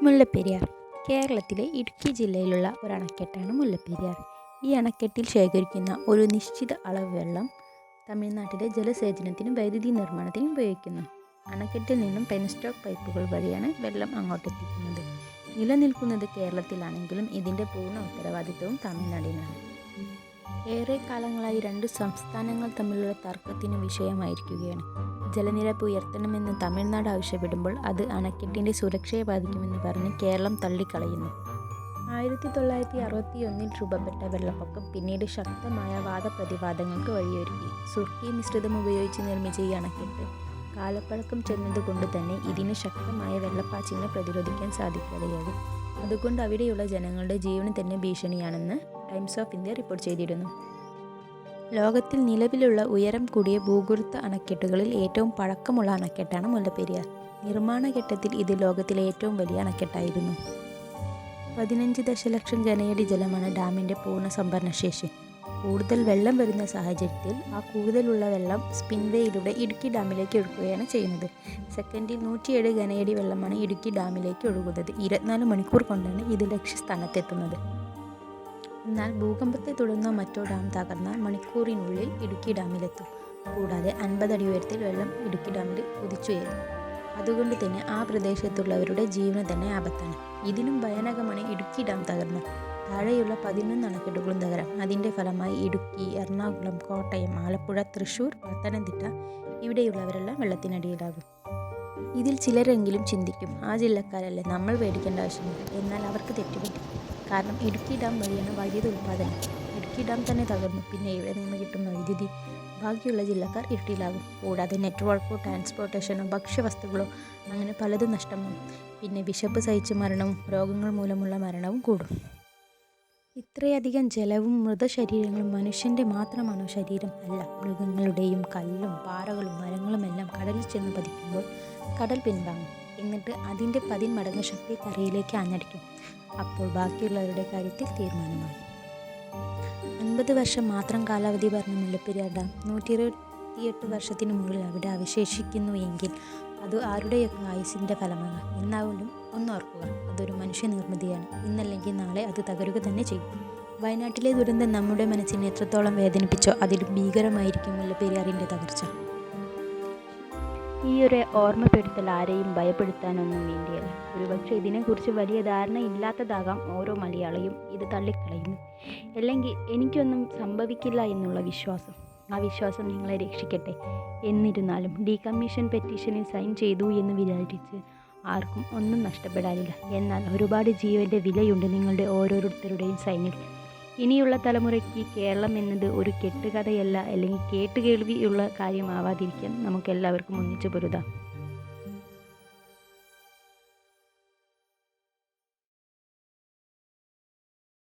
മുല്ലപ്പെരിയാർ കേരളത്തിലെ ഇടുക്കി ജില്ലയിലുള്ള ഒരു അണക്കെട്ടാണ് മുല്ലപ്പെരിയാർ. ഈ അണക്കെട്ടിൽ ശേഖരിക്കുന്ന ഒരു നിശ്ചിത അളവ് വെള്ളം തമിഴ്നാട്ടിലെ ജലസേചനത്തിനും വൈദ്യുതി നിർമ്മാണത്തിനും ഉപയോഗിക്കുന്നു. അണക്കെട്ടിൽ നിന്നും പെൻസ്റ്റോക്ക് പൈപ്പുകൾ വഴിയാണ് വെള്ളം അങ്ങോട്ടെത്തിക്കുന്നത്. നിലനിൽക്കുന്നത് കേരളത്തിലാണെങ്കിലും ഇതിൻ്റെ പൂർണ്ണ ഉത്തരവാദിത്വവും തമിഴ്നാടിനാണ്. ഏറെ കാലങ്ങളായി രണ്ട് സംസ്ഥാനങ്ങൾ തമ്മിലുള്ള തർക്കത്തിന് വിഷയമായിരിക്കുകയാണ്. ജലനിരപ്പ് ഉയർത്തണമെന്ന് തമിഴ്നാട് ആവശ്യപ്പെടുമ്പോൾ അത് അണക്കെട്ടിൻ്റെ സുരക്ഷയെ ബാധിക്കുമെന്ന് പറഞ്ഞ് കേരളം തള്ളിക്കളയുന്നു. 1961 രൂപപ്പെട്ട വെള്ളപ്പൊക്കം പിന്നീട് ശക്തമായ വാദപ്രതിവാദങ്ങൾക്ക് വഴിയൊരുക്കി. സുർക്കി മിശ്രിതം ഉപയോഗിച്ച് നിർമ്മിച്ച ഈ അണക്കെട്ട് കാലപ്പഴക്കം ചെന്നതുകൊണ്ട് തന്നെ ഇതിന് ശക്തമായ വെള്ളപ്പാച്ചിലിനെ പ്രതിരോധിക്കാൻ സാധിക്കാതെയാകും. അതുകൊണ്ട് അവിടെയുള്ള ജനങ്ങളുടെ ജീവന് തന്നെ ഭീഷണിയാണെന്ന് ടൈംസ് ഓഫ് ഇന്ത്യ റിപ്പോർട്ട് ചെയ്തിരുന്നു. ലോകത്തിൽ നിലവിലുള്ള ഉയരം കൂടിയ ഭൂഗർഭ അണക്കെട്ടുകളിൽ ഏറ്റവും പഴക്കമുള്ള അണക്കെട്ടാണ് മുല്ലപ്പെരിയാർ. നിർമ്മാണ ഘട്ടത്തിൽ ഇത് ലോകത്തിലെ ഏറ്റവും വലിയ അണക്കെട്ടായിരുന്നു. 15 ദശലക്ഷം ഘനയടി ജലമാണ് ഡാമിൻ്റെ പൂർണ്ണ സംഭരണശേഷി. കൂടുതൽ വെള്ളം വരുന്ന സാഹചര്യത്തിൽ ആ കൂടുതലുള്ള വെള്ളം സ്പിൻവേയിലൂടെ ഇടുക്കി ഡാമിലേക്ക് ഒഴുകുകയാണ് ചെയ്യുന്നത്. സെക്കൻഡിൽ 107 ഘനയടി വെള്ളമാണ് ഇടുക്കി ഡാമിലേക്ക് ഒഴുകുന്നത്. 24 മണിക്കൂർ കൊണ്ടാണ് ഇത് ലക്ഷ്യസ്ഥാനത്തെത്തുന്നത്. എന്നാൽ ഭൂകമ്പത്തെ തുടർന്നോ മറ്റോ ഡാം തകർന്നാൽ മണിക്കൂറിനുള്ളിൽ ഇടുക്കി ഡാമിലെത്തും. കൂടാതെ 50 അടി ഉയരത്തിൽ വെള്ളം ഇടുക്കി ഡാമിൽ കുതിച്ചുയരും. അതുകൊണ്ട് തന്നെ ആ പ്രദേശത്തുള്ളവരുടെ ജീവന് തന്നെ ആപത്താണ്. ഇതിനും ഭയാനകമാണ് ഇടുക്കി ഡാം തകർന്നാൽ താഴെയുള്ള 11 അണക്കെട്ടുകളും തകരാം. അതിൻ്റെ ഫലമായി ഇടുക്കി, എറണാകുളം, കോട്ടയം, ആലപ്പുഴ, തൃശ്ശൂർ, പത്തനംതിട്ട ഇവിടെയുള്ളവരെല്ലാം വെള്ളത്തിനടിയിലാകും. ഇതിൽ ചിലരെങ്കിലും ചിന്തിക്കും, ആ ജില്ലക്കാരല്ലേ, നമ്മൾ പേടിക്കേണ്ട ആവശ്യമില്ല. എന്നാൽ അവർക്ക് തെറ്റുപറ്റി. കാരണം ഇടുക്കി ഡാം വഴിയാണ് വൈദ്യുതി ഉൽപ്പാദനം. ഇടുക്കി ഡാം തന്നെ തകർന്നു. പിന്നെ ഇവിടെ നിന്ന് കിട്ടുന്ന വൈദ്യുതി ബാക്കിയുള്ള ജില്ലക്കാർ ഇരുട്ടിലാകും. കൂടാതെ നെറ്റ്വർക്കോ ട്രാൻസ്പോർട്ടേഷനോ ഭക്ഷ്യവസ്തുക്കളോ അങ്ങനെ പലതും നഷ്ടമാകും. പിന്നെ വിശപ്പ് സഹിച്ച് മരണവും രോഗങ്ങൾ മൂലമുള്ള മരണവും കൂടും. ഇത്രയധികം ജലവും മൃതശരീരങ്ങളും മനുഷ്യൻ്റെ മാത്രമാണോ ശരീരം? അല്ല. മൃഗങ്ങളുടെയും കല്ലും പാറകളും മരങ്ങളും എല്ലാം കടലിൽ ചെന്ന് പതിക്കുമ്പോൾ കടൽ പിൻവാങ്ങും. എന്നിട്ട് അതിൻ്റെ 10 മടങ്ങ് ശക്തി കരയിലേക്ക് ആഞ്ഞടിക്കും. അപ്പോൾ ബാക്കിയുള്ളവരുടെ കാര്യത്തിൽ തീരുമാനമായി. 50 വർഷം മാത്രം കാലാവധി പറഞ്ഞ മുല്ലപ്പെരിയാർ ഡാം 128 വർഷത്തിന് മുകളിൽ അവിടെ അവശേഷിക്കുന്നു എങ്കിൽ അത് ആരുടെയൊക്കെ ആയുസിൻ്റെ ഫലമാണ്. എന്നാലും ഒന്നോർക്കുക, അതൊരു മനുഷ്യനിർമ്മിതിയാണ്. ഇന്നല്ലെങ്കിൽ നാളെ അത് തകരുക തന്നെ ചെയ്യും. വയനാട്ടിലെ ദുരന്തം നമ്മുടെ മനസ്സിനെ എത്രത്തോളം വേദനിപ്പിച്ചോ അതിലും ഭീകരമായിരിക്കും മുല്ലപ്പെരിയാറിൻ്റെ തകർച്ച. ഈ ഒരു ഓർമ്മപ്പെടുത്തൽ ആരെയും ഭയപ്പെടുത്താനൊന്നും വേണ്ടിയല്ല. ഒരുപക്ഷെ ഇതിനെക്കുറിച്ച് വലിയ ധാരണ ഇല്ലാത്തതാകാം ഓരോ മലയാളിയും ഇത് തള്ളിക്കളയുന്നു. അല്ലെങ്കിൽ എനിക്കൊന്നും സംഭവിക്കില്ല എന്നുള്ള വിശ്വാസം. ആ വിശ്വാസം നിങ്ങളെ രക്ഷിക്കട്ടെ. എന്നിരുന്നാലും ഡീകമ്മീഷൻ പെറ്റീഷനിൽ സൈൻ ചെയ്തു എന്ന് വിചാരിച്ച് ആർക്കും ഒന്നും നഷ്ടപ്പെടാനില്ല. എന്നാൽ ഒരുപാട് ജീവൻ്റെ വിലയുണ്ട് നിങ്ങളുടെ ഓരോരുത്തരുടെയും സൈനിൽ. ഇനിയുള്ള തലമുറയ്ക്ക് കേരളം എന്നത് ഒരു കെട്ടുകഥയല്ല, അല്ലെങ്കിൽ കേട്ടുകേൾവിയുള്ള കാര്യമാവാതിരിക്കാൻ നമുക്കെല്ലാവർക്കും ഒന്നിച്ചു പൊരുതാം.